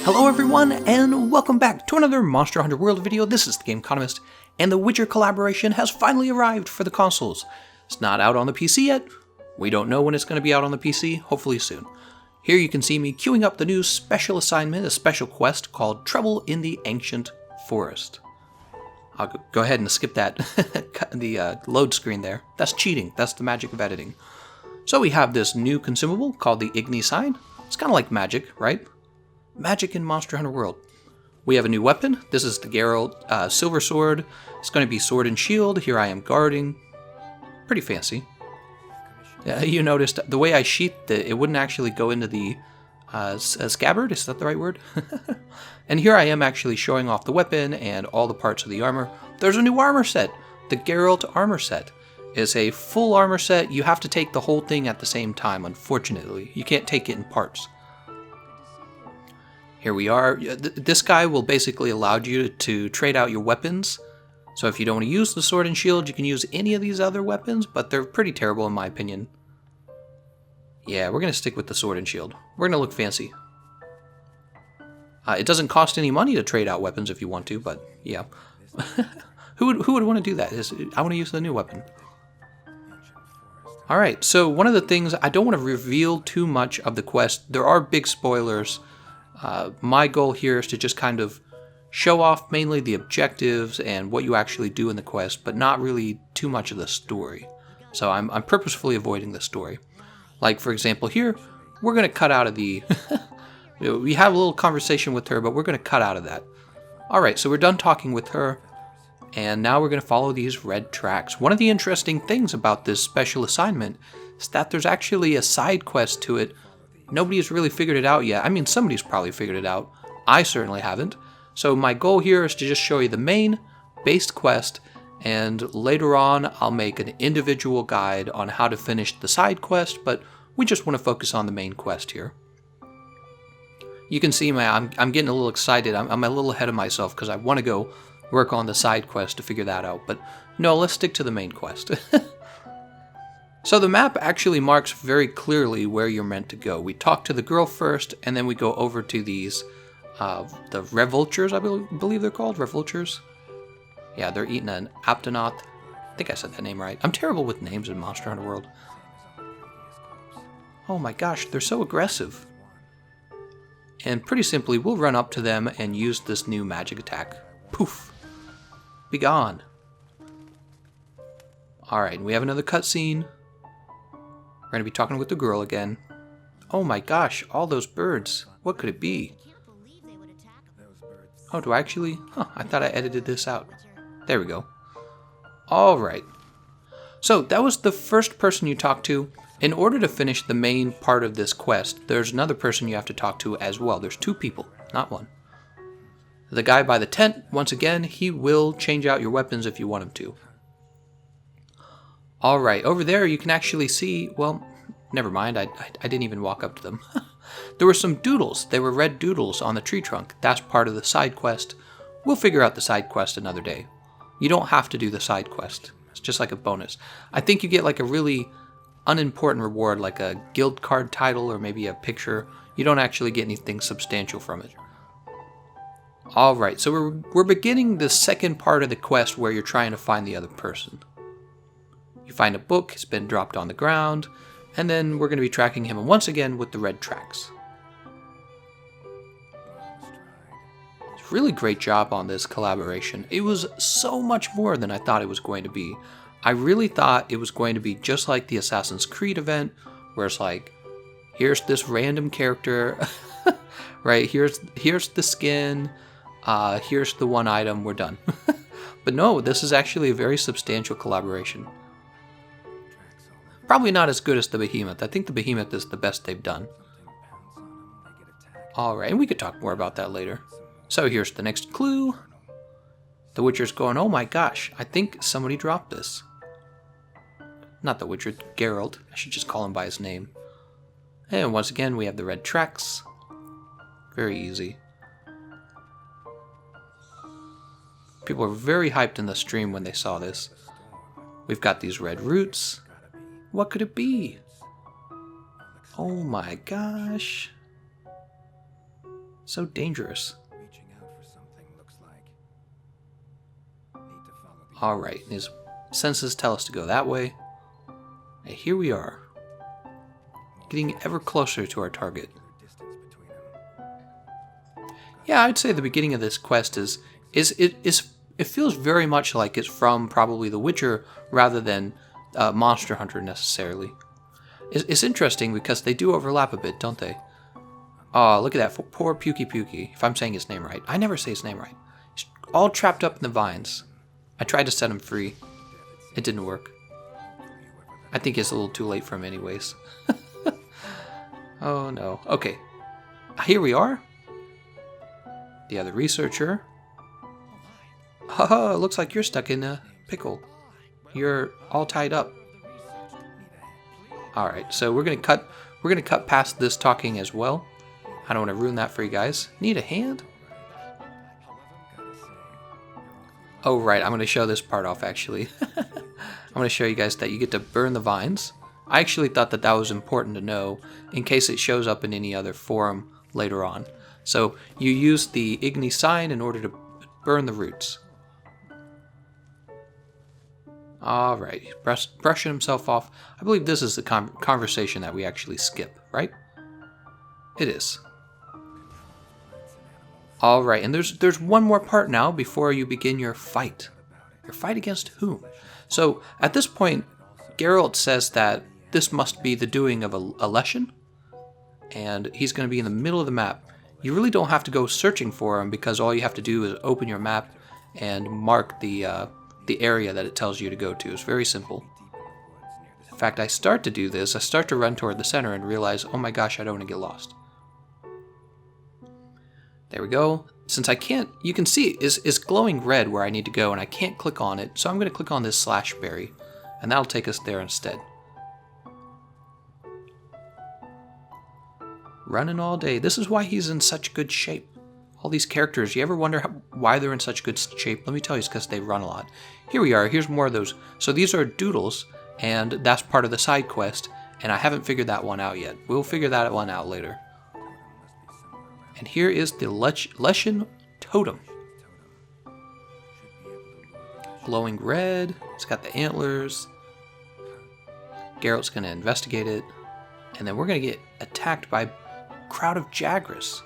Hello everyone, and welcome back to another Monster Hunter World video. This is Thegameconomist, and the Witcher collaboration has finally arrived for the consoles. It's not out on the PC yet. We don't know when it's going to be out on the PC, hopefully soon. Here you can see me queuing up the new special assignment, a special quest called Trouble in the Ancient Forest. I'll go ahead and skip that, the load screen there. That's cheating, that's the magic of editing. So we have this new consumable called the Igni sign. It's kind of like magic, right? Magic in Monster Hunter World. We have a new weapon. This is the Geralt Silver Sword. It's going to be sword and shield. Here I am guarding. Pretty fancy. You noticed the way I sheathed it, it wouldn't actually go into the scabbard. Is that the right word? And here I am actually showing off the weapon and all the parts of the armor. There's a new armor set. The Geralt armor set is a full armor set. You have to take the whole thing at the same time, unfortunately. You can't take it in parts. Here we are. This guy will basically allow you to trade out your weapons. So if you don't want to use the sword and shield, you can use any of these other weapons, but they're pretty terrible in my opinion. Yeah, we're going to stick with the sword and shield. We're going to look fancy. It doesn't cost any money to trade out weapons if you want to, but yeah. Who would want to do that? I want to use the new weapon. Alright, so one of the things, I don't want to reveal too much of the quest. There are big spoilers. My goal here is to just kind of show off mainly the objectives and what you actually do in the quest, but not really too much of the story. So I'm purposefully avoiding the story. Like, for example, here, we're going to cut out of the... we have a little conversation with her, but we're going to cut out of that. Alright, so we're done talking with her, and now we're going to follow these red tracks. One of the interesting things about this special assignment is that there's actually a side quest to it. Nobody has really figured it out yet. I mean, somebody's probably figured it out. I certainly haven't. So my goal here is to just show you the main base quest, and later on I'll make an individual guide on how to finish the side quest, but we just want to focus on the main quest here. You can see I'm getting a little excited. I'm a little ahead of myself because I want to go work on the side quest to figure that out. But no, let's stick to the main quest. So the map actually marks very clearly where you're meant to go. We talk to the girl first, and then we go over to these, the Revoltures, I believe they're called, Revoltures. Yeah, they're eating an Aptonoth. I think I said that name right. I'm terrible with names in Monster Hunter World. Oh my gosh, they're so aggressive. And pretty simply, we'll run up to them and use this new magic attack. Poof. Be gone. Alright, we have another cutscene. We're going to be talking with the girl again. Oh my gosh, all those birds. What could it be? Oh, do I actually? Huh, I thought I edited this out. There we go. Alright. So, that was the first person you talked to. In order to finish the main part of this quest, there's another person you have to talk to as well. There's two people, not one. The guy by the tent, once again, he will change out your weapons if you want him to. Alright, over there you can actually see, well, never mind, I didn't even walk up to them. There were some doodles. They were red doodles on the tree trunk. That's part of the side quest. We'll figure out the side quest another day. You don't have to do the side quest. It's just like a bonus. I think you get like a really unimportant reward, like a guild card title or maybe a picture. You don't actually get anything substantial from it. Alright, so we're beginning the second part of the quest where you're trying to find the other person. You find a book, it's been dropped on the ground, and then we're going to be tracking him once again with the red tracks. It's a really great job on this collaboration. It was so much more than I thought it was going to be. I really thought it was going to be just like the Assassin's Creed event, where it's like, here's this random character, right, here's the skin, here's the one item, we're done. But no, this is actually a very substantial collaboration. Probably not as good as the Behemoth. I think the Behemoth is the best they've done. Alright, and we could talk more about that later. So here's the next clue. The Witcher's going, oh my gosh, I think somebody dropped this. Not the Witcher, Geralt. I should just call him by his name. And once again, we have the red tracks. Very easy. People were very hyped in the stream when they saw this. We've got these red roots. What could it be? Oh my gosh. So dangerous. Alright, his senses tell us to go that way. And here we are. Getting ever closer to our target. Yeah, I'd say the beginning of this quest it feels very much like it's from probably The Witcher rather than Monster Hunter necessarily. It's interesting because they do overlap a bit, don't they? Oh, look at that. Poor Pukey Pukey, if I'm saying his name right. I never say his name right. He's all trapped up in the vines. I tried to set him free. It didn't work. I think it's a little too late for him anyways. Oh no. Okay. Here we are. The other researcher. Haha, looks like you're stuck in a pickle. You're all tied up. Alright, so we're gonna cut past this talking as well. I don't want to ruin that for you guys. Need a hand? Oh right, I'm gonna show this part off actually. I'm gonna show you guys that you get to burn the vines. I actually thought that was important to know in case it shows up in any other forum later on. So you use the Igni sign in order to burn the roots. Alright, brushing himself off. I believe this is the conversation that we actually skip, right? It is. Alright, and there's one more part now before you begin your fight. Your fight against whom? So, at this point, Geralt says that this must be the doing of a Leshen, and he's going to be in the middle of the map. You really don't have to go searching for him because all you have to do is open your map and mark the area that it tells you to go to. It's very simple. In fact, I start to do this. I start to run toward the center and realize, oh my gosh, I don't want to get lost. There we go. Since I can't, you can see it's glowing red where I need to go, and I can't click on it, so I'm going to click on this /berry, and that'll take us there instead. Running all day. This is why he's in such good shape. All these characters, you ever wonder why they're in such good shape? Let me tell you, it's because they run a lot. Here we are. Here's more of those. So these are doodles, and that's part of the side quest, and I haven't figured that one out yet. We'll figure that one out later. And here is the Leshen totem. Glowing red. It's got the antlers. Geralt's going to investigate it. And then we're going to get attacked by a crowd of Jagras.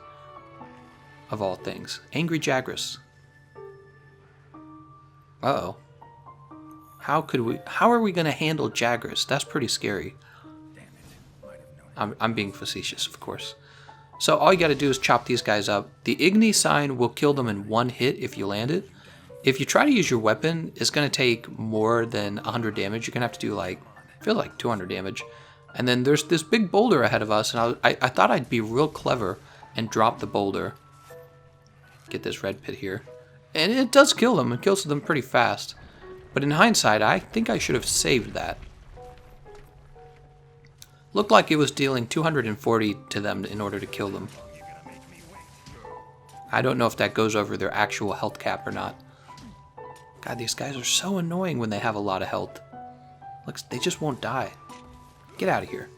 Of all things. Angry Jagras. Uh-oh. How are we going to handle Jagras? That's pretty scary. I'm being facetious, of course. So all you got to do is chop these guys up. The Igni sign will kill them in one hit if you land it. If you try to use your weapon, it's going to take more than 100 damage. You're going to have to do I feel like 200 damage. And then there's this big boulder ahead of us, and I thought I'd be real clever and drop the boulder. Get this red pit here. And it does kill them. It kills them pretty fast. But in hindsight, I think I should have saved that. Looked like it was dealing 240 to them in order to kill them. I don't know if that goes over their actual health cap or not. God, these guys are so annoying when they have a lot of health. Looks, they just won't die. Get out of here.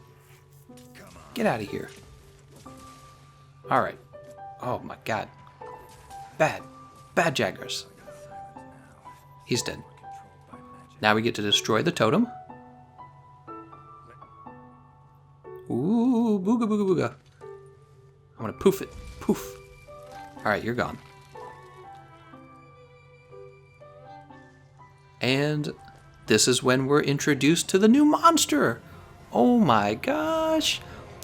Get out of here. Alright. Oh my god. Bad. Bad Jagras. He's dead. Now we get to destroy the totem. Ooh, booga booga booga. I'm gonna poof it. Poof. Alright, you're gone. And this is when we're introduced to the new monster. Oh my gosh.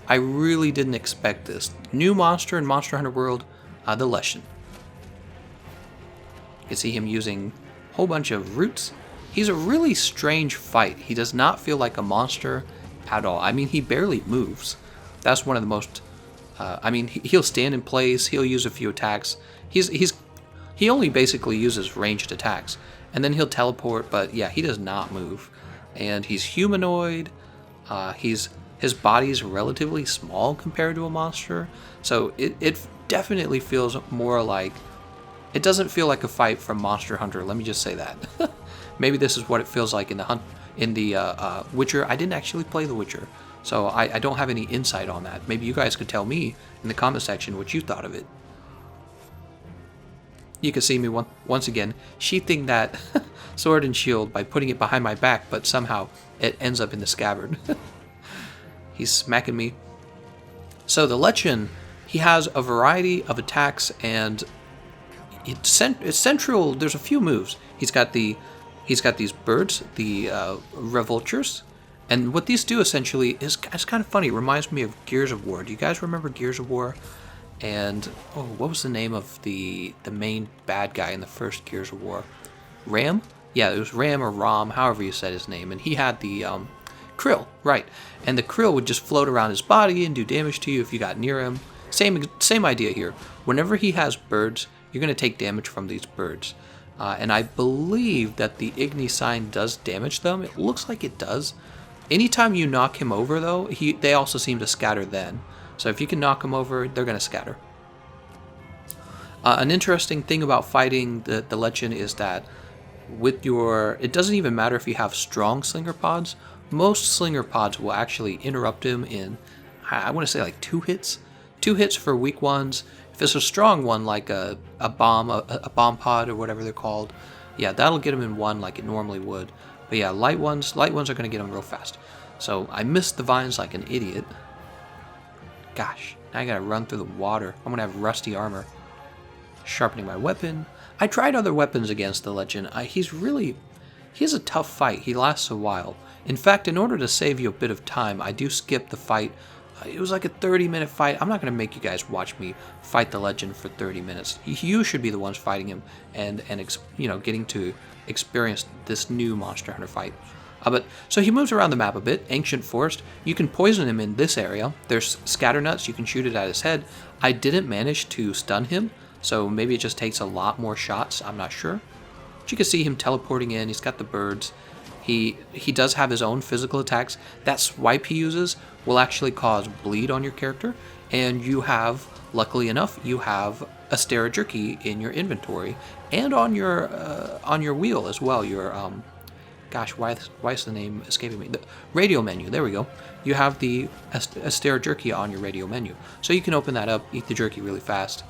I really didn't expect this. New monster in Monster Hunter World, the Leshen. You can see him using a whole bunch of roots. He's a really strange fight. He does not feel like a monster at all. I mean, he barely moves. That's one of the most... I mean, he'll stand in place. He'll use a few attacks. He only basically uses ranged attacks. And then he'll teleport, but yeah, he does not move. And he's humanoid. His body's relatively small compared to a monster. So it definitely feels more like... It doesn't feel like a fight from Monster Hunter. Let me just say that. Maybe this is what it feels like in the Witcher. I didn't actually play The Witcher, so I don't have any insight on that. Maybe you guys could tell me in the comment section what you thought of it. You can see me once again sheathing that sword and shield by putting it behind my back, but somehow it ends up in the scabbard. He's smacking me. So the Leshen, he has a variety of attacks, and it's central. There's a few moves. He's got these birds, the revoltures, and what these do essentially is kind of funny. It reminds me of Gears of War. Do you guys remember Gears of War? And what was the name of the main bad guy in the first Gears of War? Ram? Yeah, it was Ram or Rom, however you said his name. And he had the krill, right? And the krill would just float around his body and do damage to you if you got near him. Same idea here. Whenever he has birds, you're going to take damage from these birds. And I believe that the Igni sign does damage them. It looks like it does. Anytime you knock him over, though, they also seem to scatter then. So if you can knock them over, they're going to scatter. An interesting thing about fighting the Leshen is that it doesn't even matter if you have strong slinger pods. Most slinger pods will actually interrupt him in, I want to say like 2 hits. 2 hits for weak ones. If it's a strong one like a bomb pod or whatever they're called, yeah, that'll get him in 1 like it normally would. But yeah, light ones are going to get him real fast. So I missed the vines like an idiot. Gosh, now I gotta run through the water. I'm gonna have rusty armor. Sharpening my weapon. I tried other weapons against the Leshen. He has a tough fight. He lasts a while. In fact, in order to save you a bit of time, I do skip the fight. It was like a 30-minute fight. I'm not gonna make you guys watch me fight the Leshen for 30 minutes. You should be the ones fighting him and getting to experience this new Monster Hunter fight. So he moves around the map a bit. Ancient Forest. You can poison him in this area. There's scatter nuts. You can shoot it at his head. I didn't manage to stun him, so maybe it just takes a lot more shots. I'm not sure. But you can see him teleporting in. He's got the birds. He does have his own physical attacks. That swipe he uses will actually cause bleed on your character, and luckily enough, you have a Astera Jerky in your inventory and on your wheel as well. Your gosh, why is the name escaping me? The radio menu, there we go. You have the Astera Jerky on your radio menu. So you can open that up, eat the jerky really fast.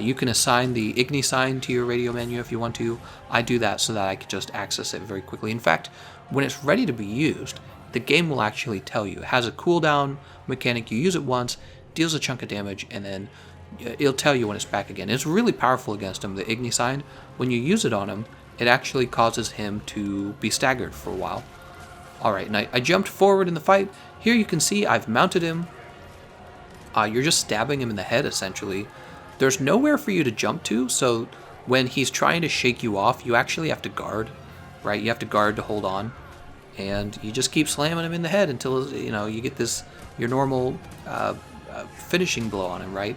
You can assign the Igni sign to your radio menu if you want to. I do that so that I can just access it very quickly. In fact, when it's ready to be used, the game will actually tell you. It has a cooldown mechanic. You use it once, deals a chunk of damage, and then it'll tell you when it's back again. It's really powerful against him, the Igni sign. When you use it on him, it actually causes him to be staggered for a while. Alright, and I jumped forward in the fight. Here you can see I've mounted him. You're just stabbing him in the head, essentially. There's nowhere for you to jump to, so when he's trying to shake you off, you actually have to guard, right? You have to guard to hold on. And you just keep slamming him in the head until, you get your normal finishing blow on him, right?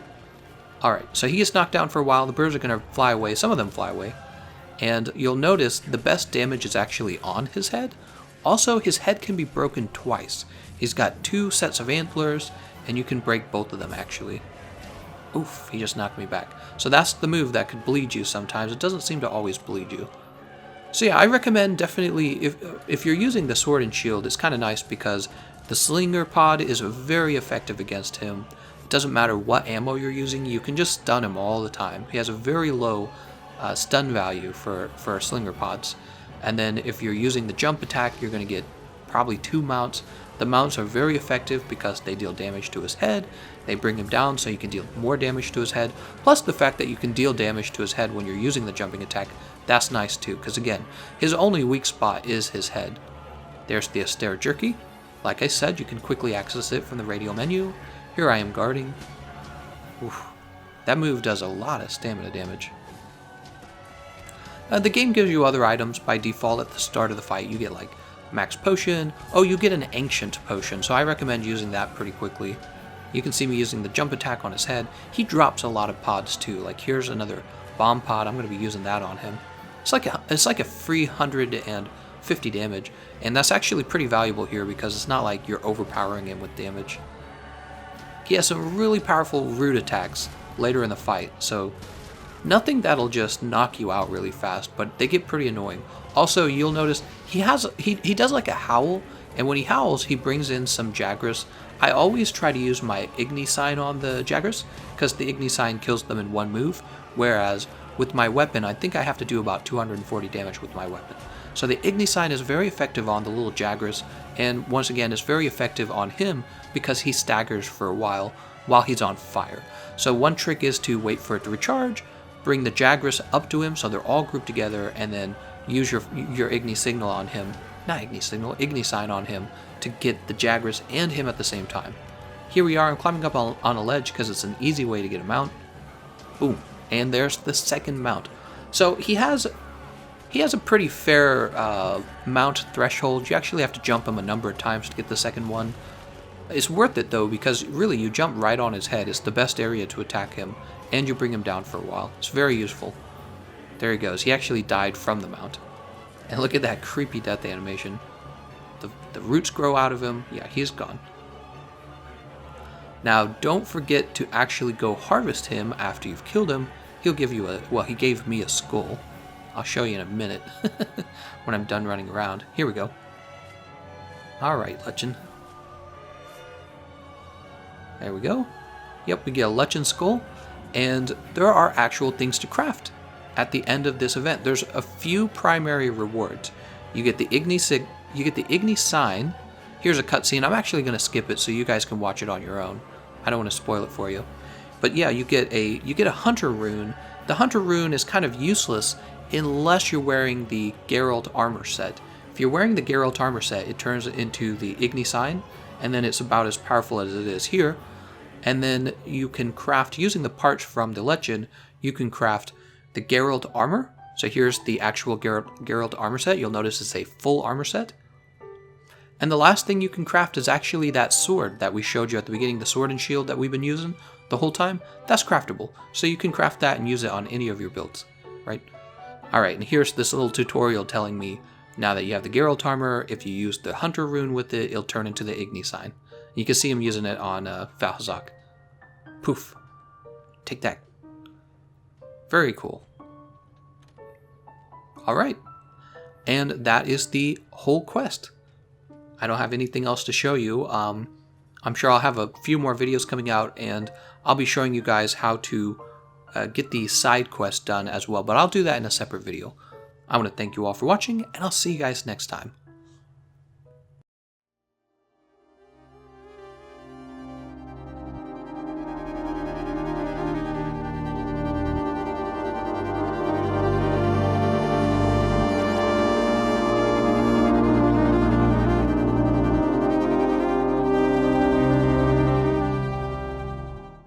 Alright, so he gets knocked down for a while. The birds are going to fly away. Some of them fly away. And you'll notice the best damage is actually on his head. Also, his head can be broken twice. He's got 2 sets of antlers, and you can break both of them, actually. Oof, he just knocked me back. So that's the move that could bleed you sometimes. It doesn't seem to always bleed you. So yeah, I recommend definitely, if you're using the sword and shield, it's kind of nice because the slinger pod is very effective against him. It doesn't matter what ammo you're using, you can just stun him all the time. He has a very low stun value for slinger pods. And then if you're using the jump attack, you're going to get probably 2 mounts. The mounts are very effective because they deal damage to his head. They bring him down so you can deal more damage to his head. Plus the fact that you can deal damage to his head when you're using the jumping attack, that's nice too. Because again, his only weak spot is his head. There's the Astera Jerky. Like I said, you can quickly access it from the radio menu. Here I am guarding. Oof. That move does a lot of stamina damage. The game gives you other items by default at the start of the fight. You get like max potion. Oh, you get an ancient potion, so I recommend using that pretty quickly. You can see me using the jump attack on his head. He drops a lot of pods too. Like here's another bomb pod. I'm going to be using that on him. It's like a free 150 damage, and that's actually pretty valuable here because it's not like you're overpowering him with damage. He has some really powerful root attacks later in the fight, so nothing that'll just knock you out really fast, but they get pretty annoying. Also, you'll notice he does like a howl, and when he howls, he brings in some Jagras. I always try to use my Igni sign on the Jagras, because the Igni sign kills them in 1 move, whereas with my weapon, I think I have to do about 240 damage with my weapon. So the Igni sign is very effective on the little Jagras, and once again, it's very effective on him because he staggers for a while he's on fire. So one trick is to wait for it to recharge, bring the Jagras up to him so they're all grouped together, and then use your Igni signal on him, not Igni signal, Igni sign on him to get the Jagras and him at the same time. Here we are, I'm climbing up on a ledge because it's an easy way to get a mount. Boom, and there's the second mount. So he has a pretty fair mount threshold. You actually have to jump him a number of times to get the second one. It's worth it though, because really you jump right on his head. It's the best area to attack him, and you bring him down for a while. It's very useful. There he goes. He actually died from the mount. And look at that creepy death animation. The roots grow out of him. Yeah, he's gone. Now, don't forget to actually go harvest him after you've killed him. He'll give you he gave me a skull. I'll show you in a minute when I'm done running around. Here we go. Alright, Leshen. There we go. Yep, we get a Leshen skull, and there are actual things to craft at the end of this event. There's a few primary rewards. You get the Igni sign. Here's a cutscene. I'm actually going to skip it so you guys can watch it on your own. I don't want to spoil it for you. But yeah, you get a hunter rune. The hunter rune is kind of useless unless you're wearing the Geralt armor set. If you're wearing the Geralt armor set, it turns into the Igni sign, and then it's about as powerful as it is here. And then you can craft, using the parts from the Leshen, you can craft the Geralt armor. So here's the actual Geralt armor set. You'll notice it's a full armor set. And the last thing you can craft is actually that sword that we showed you at the beginning, the sword and shield that we've been using the whole time. That's craftable. So you can craft that and use it on any of your builds, right? Alright, and here's this little tutorial telling me now that you have the Geralt armor, if you use the hunter rune with it, it'll turn into the Igni sign. You can see him using it on Valhazak. Poof. Take that. Very cool. Alright. And that is the whole quest. I don't have anything else to show you. I'm sure I'll have a few more videos coming out, and I'll be showing you guys how to get the side quest done as well, but I'll do that in a separate video. I want to thank you all for watching, and I'll see you guys next time.